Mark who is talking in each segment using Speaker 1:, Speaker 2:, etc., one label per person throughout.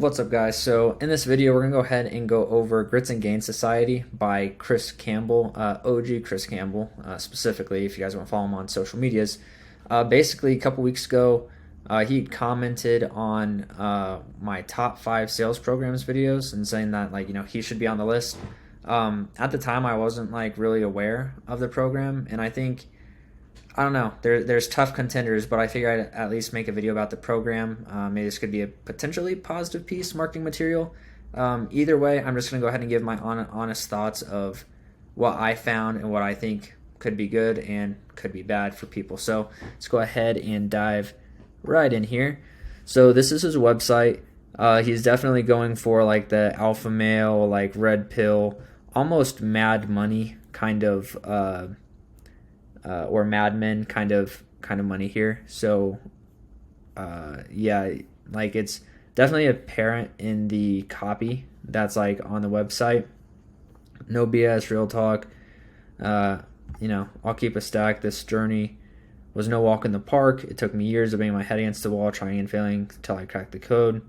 Speaker 1: What's up, guys? So in this video we're gonna go ahead and go over Grits and Gains Society by Chris Campbell, OG Chris Campbell, specifically if you guys want to follow him on social medias. Basically a couple weeks ago he commented on my top 5 sales programs videos and saying that he should be on the list. At the time I wasn't really aware of the program, and I don't know. There's tough contenders, but I figured I'd at least make a video about the program. Maybe this could be a potentially positive piece, marketing material. Either way, I'm just going to go ahead and give my honest thoughts of what I found and what I think could be good and could be bad for people. So let's go ahead and dive right in here. So this is his website. He's definitely going for the alpha male, red pill, almost Mad Money kind of or Mad Men kind of money here. So yeah, it's definitely apparent in the copy that's on the website. No BS, real talk. I'll keep a stack. This journey was no walk in the park. It took me years of banging my head against the wall, trying and failing until I cracked the code.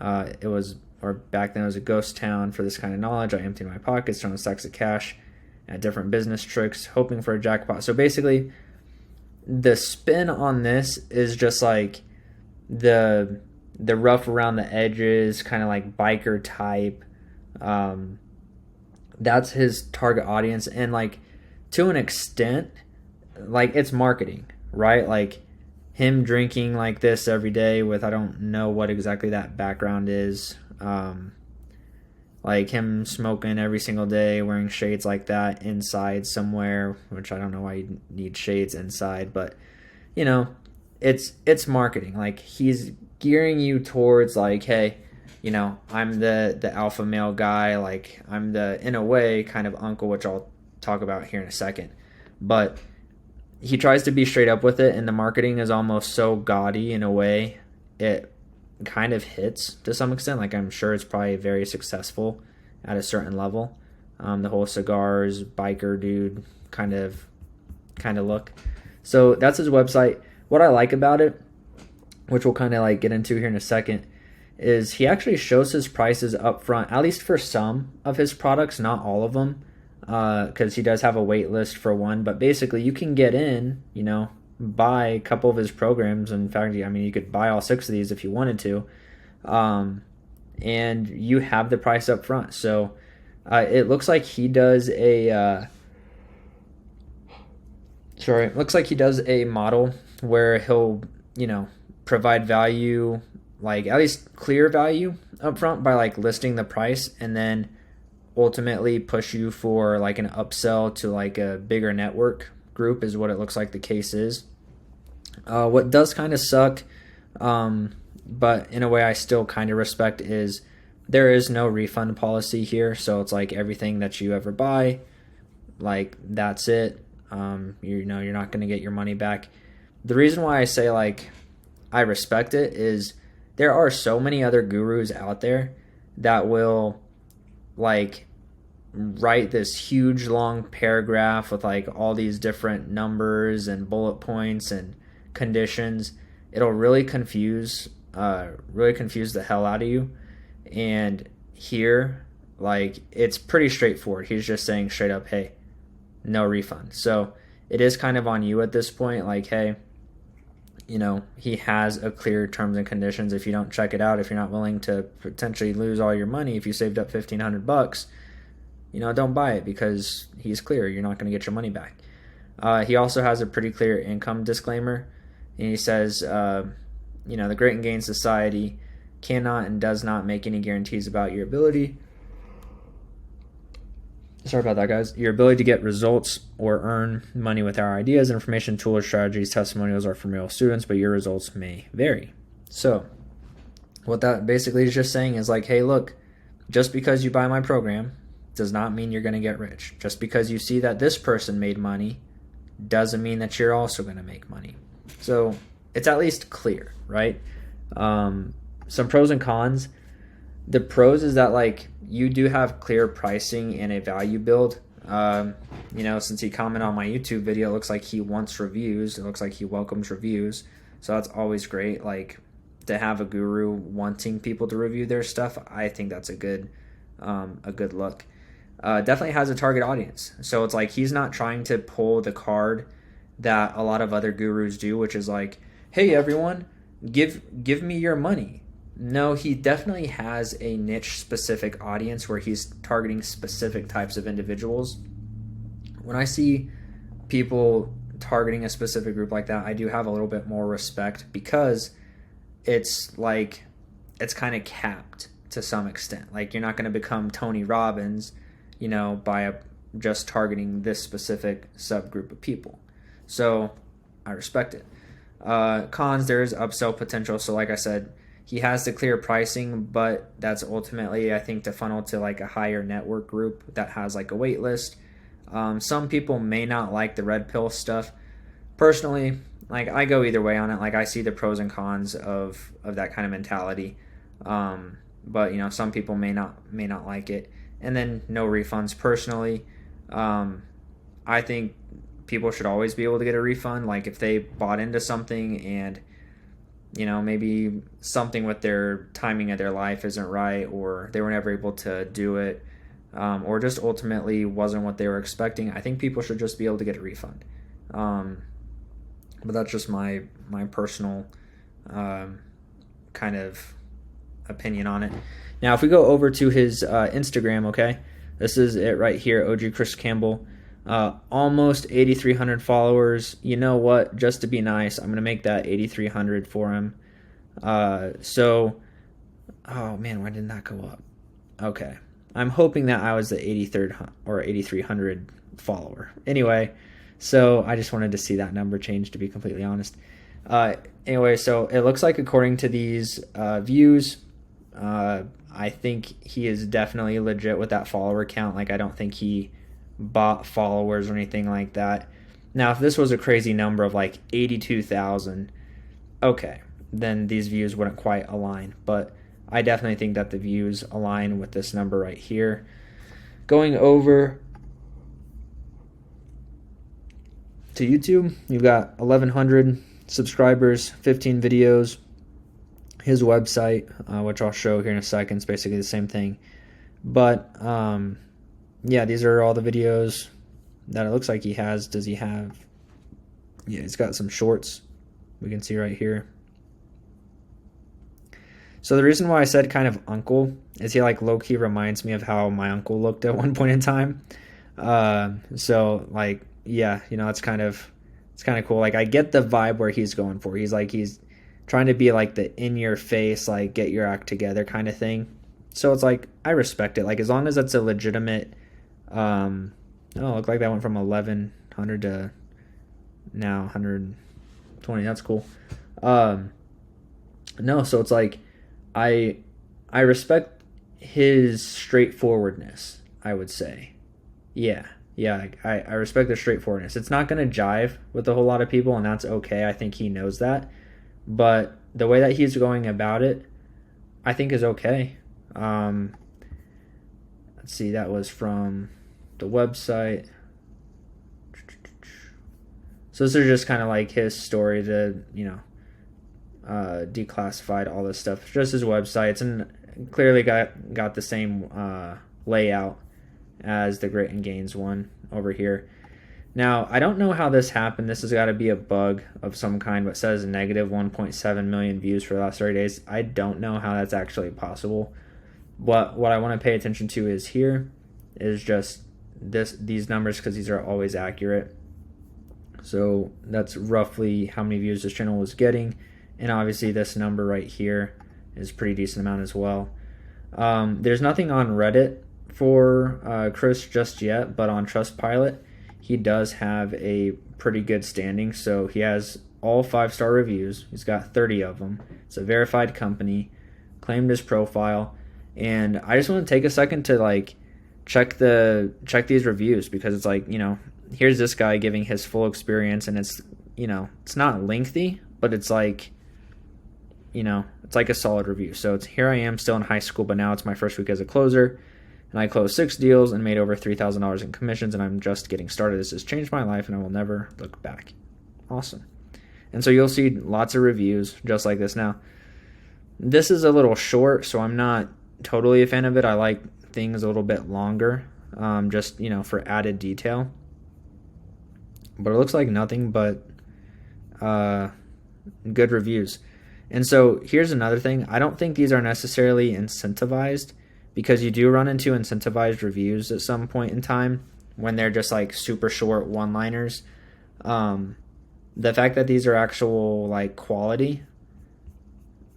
Speaker 1: Back then it was a ghost town for this kind of knowledge. I emptied my pockets, throwing stacks of cash at different business tricks, hoping for a jackpot. So basically, the spin on this is just the rough around the edges, kind of biker type. That's his target audience, and to an extent, it's marketing, right? Him drinking this every day with, I don't know what exactly that background is. Him smoking every single day, wearing shades like that inside somewhere, which I don't know why you need shades inside, but it's marketing. He's gearing you towards hey, I'm the alpha male guy, I'm the, in a way, kind of uncle, which I'll talk about here in a second. But he tries to be straight up with it, and the marketing is almost so gaudy in a way it kind of hits to some extent. I'm sure it's probably very successful at a certain level. The whole cigars, biker dude kind of look. So that's his website. What I like about it, which we'll kind of get into here in a second, is he actually shows his prices up front, at least for some of his products, not all of them, because he does have a wait list for one. But basically you can get in, buy a couple of his programs. In fact, you could buy all 6 of these if you wanted to, and you have the price up front. So it looks like he does a model where he'll provide value, at least clear value up front by listing the price, and then ultimately push you for an upsell to a bigger network group, is what it looks like the case is. What does kind of suck, but in a way I still kind of respect, is there is no refund policy here. So it's everything that you ever buy, that's it. You're not going to get your money back. The reason why I say I respect it is there are so many other gurus out there that will write this huge long paragraph with all these different numbers and bullet points and conditions. It'll really confuse the hell out of you. And here, it's pretty straightforward. He's just saying straight up, hey, no refund. So it is kind of on you at this point. Hey, he has a clear terms and conditions. If you don't check it out, if you're not willing to potentially lose all your money, if you saved up $1,500, don't buy it, because he's clear you're not going to get your money back. He also has a pretty clear income disclaimer, and he says, the Grit and Gain Society cannot and does not make any guarantees about your ability. Sorry about that, guys. Your ability to get results or earn money with our ideas, information, tools, strategies, testimonials are from real students, but your results may vary. So what that basically is just saying is hey, look, just because you buy my program does not mean you're going to get rich. Just because you see that this person made money doesn't mean that you're also going to make money. So it's at least clear, right? Some pros and cons. The pros is that you do have clear pricing and a value build. Since he commented on my YouTube video, it looks like he wants reviews. It looks like he welcomes reviews. So that's always great. to have a guru wanting people to review their stuff, I think that's a good look. Definitely has a target audience. So it's like he's not trying to pull the card that a lot of other gurus do, which is like, hey everyone, give me your money. No, he definitely has a niche specific audience where he's targeting specific types of individuals. When I see people targeting a specific group like that, I do have a little bit more respect, because it's like it's kind of capped to some extent. Like, you're not going to become Tony Robbins, by just targeting this specific subgroup of people. So I respect it. Cons, there is upsell potential. So like I said, he has the clear pricing, but that's ultimately, I think, to funnel to like a higher network group that has like a wait list. Some people may not like the red pill stuff. Personally, like, I go either way on it. Like, I see the pros and cons of that kind of mentality. But some people may not like it. And then no refunds. Personally, I think people should always be able to get a refund. Like, if they bought into something and maybe something with their timing of their life isn't right, or they were never able to do it, or just ultimately wasn't what they were expecting, I think people should just be able to get a refund. But that's just my personal kind of opinion on it. Now, if we go over to his Instagram, okay, this is it right here, OG Chris Campbell. Almost 8,300 followers. You know what? Just to be nice, I'm going to make that 8,300 for him. Oh man, why didn't that go up? Okay. I'm hoping that I was the 83rd or 8,300 follower. Anyway, so I just wanted to see that number change, to be completely honest. Anyway, so it looks like according to these views, I think he is definitely legit with that follower count. Like, I don't think he bought followers or anything like that. Now, if this was a crazy number of like 82,000, okay, then these views wouldn't quite align. But I definitely think that the views align with this number right here. Going over to YouTube, you've got 1,100 subscribers, 15 videos. His website, which I'll show here in a second, is basically the same thing. But yeah, these are all the videos that it looks like he has. Does he have? Yeah, he's got some shorts. We can see right here. So the reason why I said kind of uncle is he like low-key reminds me of how my uncle looked at one point in time. So like, yeah, it's kind of cool. Like, I get the vibe where he's going for. He's trying to be like the in-your-face, like, get your act together kind of thing. So it's like, I respect it. Like, as long as it's a legitimate, look like that went from 1,100 to now 120. That's cool. No, so it's like, I respect his straightforwardness, I would say. Yeah, I respect the straightforwardness. It's not going to jive with a whole lot of people, and that's okay. I think he knows that. But the way that he's going about it, I think is okay. Let's see, that was from the website. So this is just kind of like his story, declassified, all this stuff. Just his websites, and clearly got the same layout as the Grit and Gains one over here. Now, I don't know how this happened. This has got to be a bug of some kind, but it says negative 1.7 million views for the last 30 days. I don't know how that's actually possible. But what I want to pay attention to is here is just these numbers, because these are always accurate. So that's roughly how many views this channel was getting. And obviously this number right here is a pretty decent amount as well. There's nothing on Reddit for Chris just yet, but on Trustpilot, he does have a pretty good standing. So he has all 5-star reviews. He's got 30 of them. It's a verified company, claimed his profile. And I just want to take a second to like check these reviews, because it's like, here's this guy giving his full experience, and it's, it's not lengthy, but it's like, it's like a solid review. So it's, here I am still in high school, but now it's my first week as a closer, and I closed 6 deals and made over $3,000 in commissions, and I'm just getting started. This has changed my life, and I will never look back. Awesome. And so you'll see lots of reviews just like this. Now, This is a little short, so I'm not totally a fan of it. I like things a little bit longer, just, for added detail. But it looks like nothing but good reviews. And so here's another thing. I don't think these are necessarily incentivized, because you do run into incentivized reviews at some point in time when they're just like super short one-liners. The fact that these are actual like quality,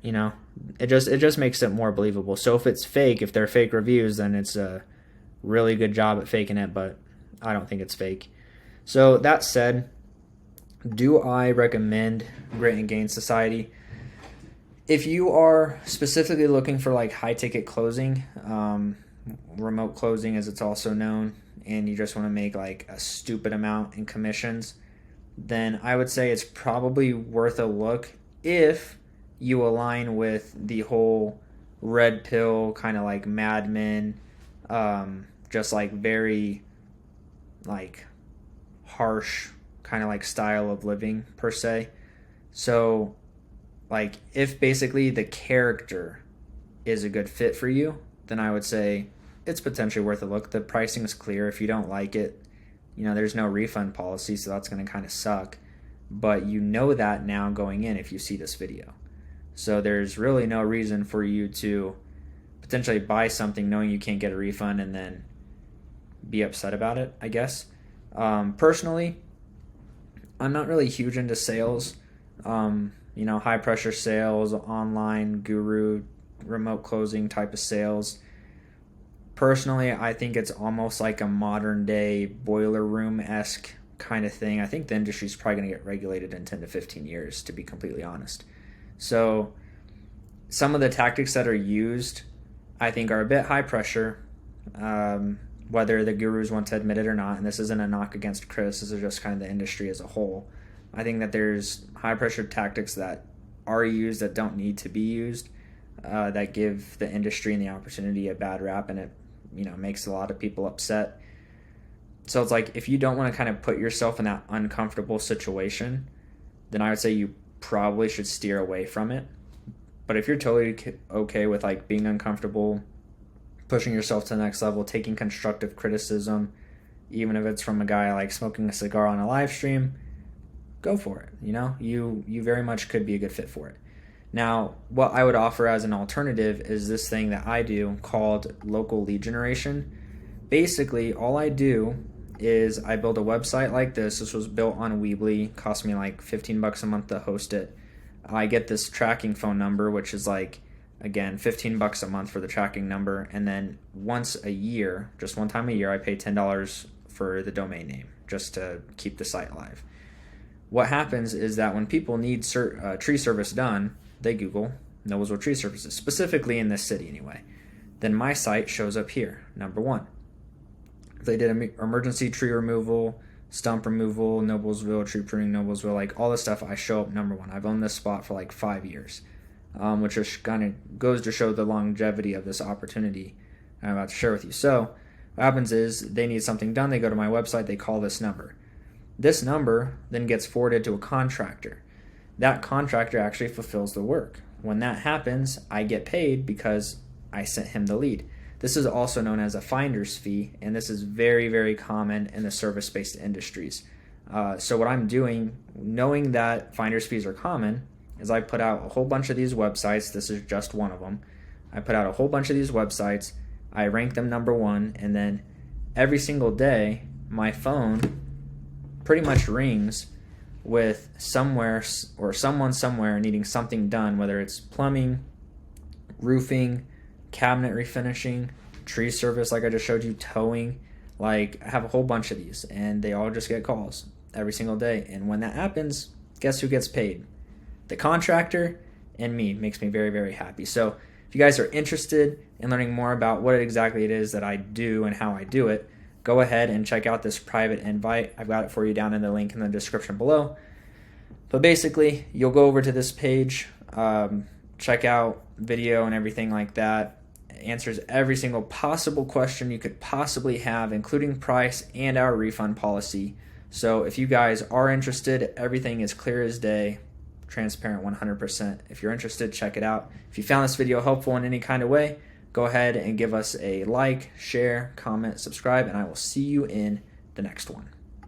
Speaker 1: it just makes it more believable. So if it's fake, if they're fake reviews, then it's a really good job at faking it, but I don't think it's fake. So that said, do I recommend Grit and Gain Society? If you are specifically looking for like high ticket closing, remote closing as it's also known, and you just want to make like a stupid amount in commissions, then I would say it's probably worth a look if you align with the whole red pill kind of like Mad Men, just like very like harsh kind of like style of living per se. So like if basically the character is a good fit for you, then I would say it's potentially worth a look. The pricing is clear. If you don't like it, there's no refund policy, so that's going to kind of suck. But you know that now going in if you see this video. So there's really no reason for you to potentially buy something knowing you can't get a refund and then be upset about it, I guess. Personally, I'm not really huge into sales. High pressure sales, online guru, remote closing type of sales. Personally, I think it's almost like a modern day boiler room-esque kind of thing. I think the industry is probably going to get regulated in 10 to 15 years, to be completely honest. So some of the tactics that are used, I think, are a bit high pressure, whether the gurus want to admit it or not. And this isn't a knock against Chris. This is just kind of the industry as a whole. I think that there's high pressure tactics that are used that don't need to be used, that give the industry and the opportunity a bad rap, and it makes a lot of people upset. So it's like, if you don't want to kind of put yourself in that uncomfortable situation, then I would say you probably should steer away from it. But if you're totally okay with like being uncomfortable, pushing yourself to the next level, taking constructive criticism, even if it's from a guy like smoking a cigar on a live stream, go for it. You very much could be a good fit for it. Now, what I would offer as an alternative is this thing that I do called local lead generation. Basically, all I do is I build a website like this. This was built on Weebly, cost me like $15 a month to host it. I get this tracking phone number, which is like, again, $15 a month for the tracking number. And then once a year, just one time a year, I pay $10 for the domain name just to keep the site live. What happens is that when people need tree service done, they Google Noblesville tree services, specifically in this city anyway. Then my site shows up here, number one. If they did emergency tree removal, stump removal, Noblesville, tree pruning, Noblesville, like all this stuff, I show up number one. I've owned this spot for like 5 years, which just kind of goes to show the longevity of this opportunity I'm about to share with you. So what happens is they need something done. They go to my website. They call this number. This number then gets forwarded to a contractor. That contractor actually fulfills the work. When that happens, I get paid because I sent him the lead. This is also known as a finder's fee, and this is very, very common in the service-based industries. So what I'm doing, knowing that finder's fees are common, is I put out a whole bunch of these websites. This is just one of them. I put out a whole bunch of these websites. I rank them number one, and then every single day, my phone pretty much rings with somewhere or someone somewhere needing something done, whether it's plumbing, roofing, cabinet refinishing, tree service like I just showed you, towing. Like, I have a whole bunch of these, and they all just get calls every single day. And when that happens, guess who gets paid? The contractor and me. Makes me very, very happy. So if you guys are interested in learning more about what exactly it is that I do and how I do it, go ahead and check out this private invite. I've got it for you down in the link in the description below. But basically, you'll go over to this page, check out video and everything like that. It answers every single possible question you could possibly have, including price and our refund policy. So if you guys are interested, everything is clear as day. transparent 100%. If you're interested, check it out. If you found this video helpful in any kind of way, go ahead and give us a like, share, comment, subscribe, and I will see you in the next one.